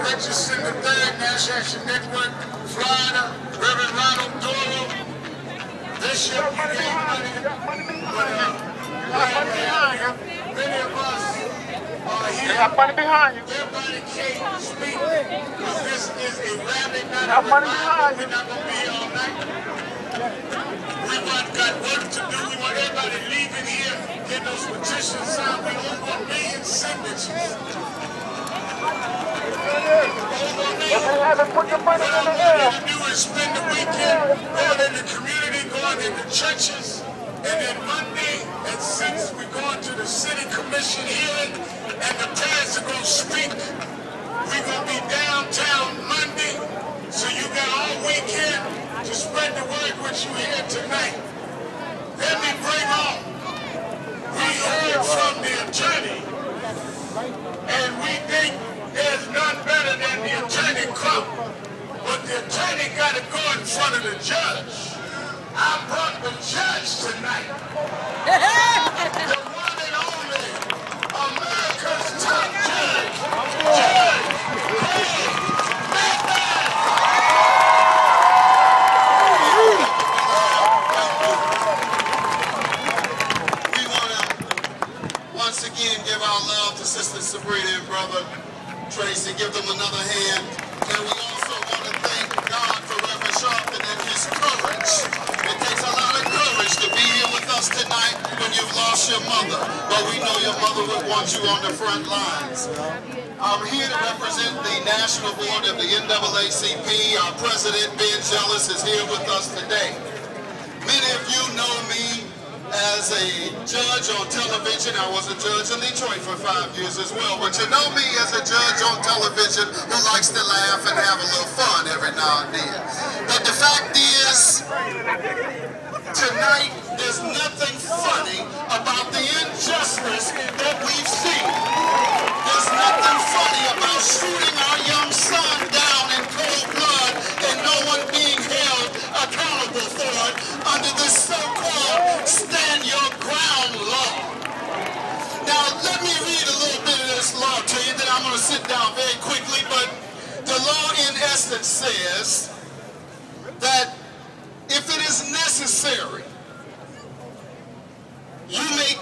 Richardson III, Nash Action Network, Florida, Reverend Ronald Doro, Bishop, you gave money, many of us are here. Everybody came to speak, because this is a rally, not a revival. We're not going to be here all night. We got work to do. We want everybody leaving here, get those petitions signed. We over 1 million signatures. What I want you to do is spend the weekend going in the community, going in the churches, and then Monday at 6 we're going to the city commission hearing, and the parents are going to speak. We're going to be downtown Monday, so you got all weekend to spread the word what you hear tonight. Let me bring on. We heard from the attorney, and we think there's none better than the attorney Crump. But the attorney got to go in front of the judge. I brought the judge tonight. The one and only America's top judge, Judge Greg Mathis. We want to once again give our love to Sister Sabrina and Brother Tracy. Give them another hand. And we also want to thank God for Reverend Sharpton and his courage. It takes a lot of courage to be here with us tonight when you've lost your mother. But we know your mother would want you on the front lines. I'm here to represent the National Board of the NAACP. Our president, Ben Jealous, is here with us today. Many of you know me as a judge on television. I was a judge in Detroit for 5 years as well. But you know me as a judge on television who likes to laugh and have a little fun every now and then. But the fact is, tonight there's nothing funny about the injustice that we've seen. There's nothing funny about shooting our young son down in cold blood and no one being held accountable for it under this so-called stand your ground law. Now let me read a little bit of this law to you, then I'm going to sit down very quickly, but the law in essence says that if it is necessary, you may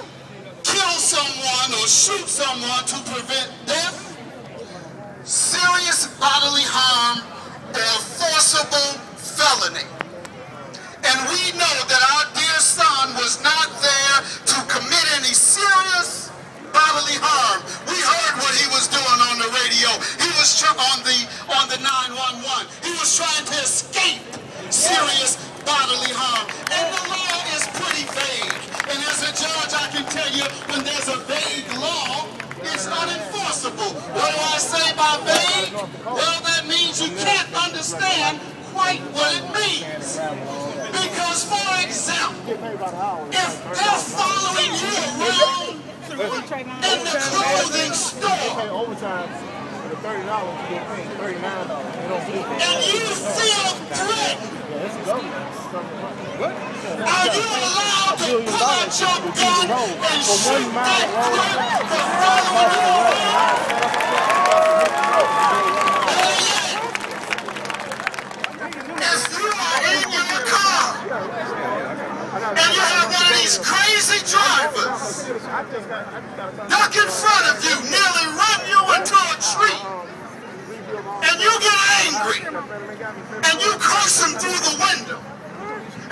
kill someone or shoot someone to prevent death, serious bodily harm, or forcible felony. And we know that our dear son was not there to commit any serious bodily harm. We heard what he was doing on the radio. He was on the 911. He was trying to escape serious bodily harm. And the law is pretty vague. And as a judge, I can tell you, when there's a vague law, it's unenforceable. What do I say by vague? Well, that means you can't understand quite what it means. Because, for example, if they're following you around in the clothing store, and you feel threatened, are you allowed to pull out your gun and shoot that threat for following you around? If you are in your car and you have one of these crazy drivers duck in front of you, nearly run you into a tree, and you get angry and you curse them through the window,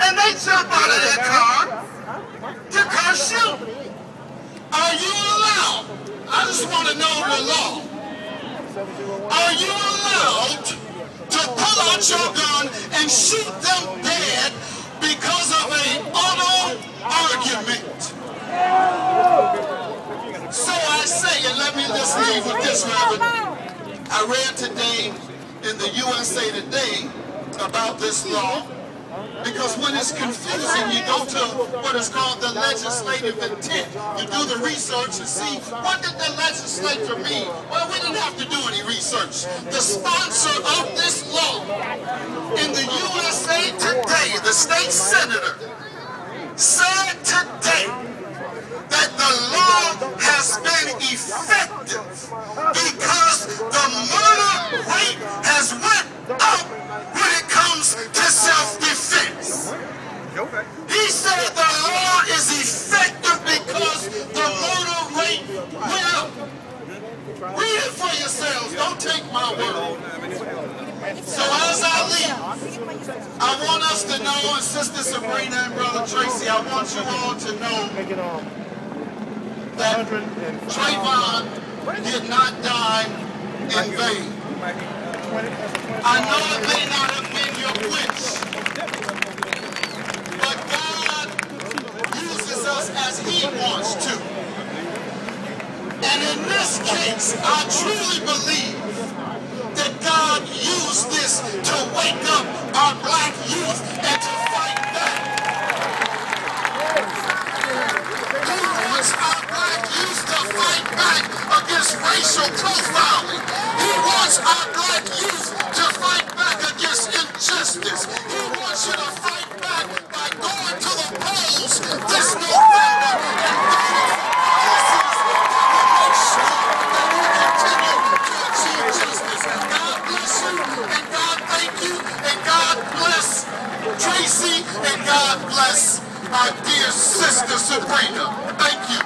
and they jump out of their car to curse you, are you allowed? I just want to know the law. Are you allowed to pull out your gun and shoot them dead because of an auto argument? So I say, and let me just leave with this, Reverend. I read today in the USA Today about this law, because when it's confusing, you go to what is called the legislative intent. You do the research and see, what did the legislature mean? Well, we didn't have to do any research. The sponsor of this law in the USA Today, the state senator, said today that the law has been effective because the murder up when it comes to self-defense. He said the law is effective because the murder rate went up. Read it for yourselves. Don't take my word. So as I leave, I want us to know, and Sister Sabrina and Brother Tracy, I want you all to know that Trayvon did not die in vain. I know it may not have been your wish, but God uses us as He wants to. And in this case, I truly believe that God used this to wake up our black youth and to fight back. Who wants our black youth to fight back against racial profiling? He wants our black youth to fight back against injustice. He wants you to fight back by going to the polls this November and voting for policies that will make sure that we continue to achieve justice. God bless you, and God thank you, and God bless Tracy, and God bless our dear sister Sabrina. Thank you.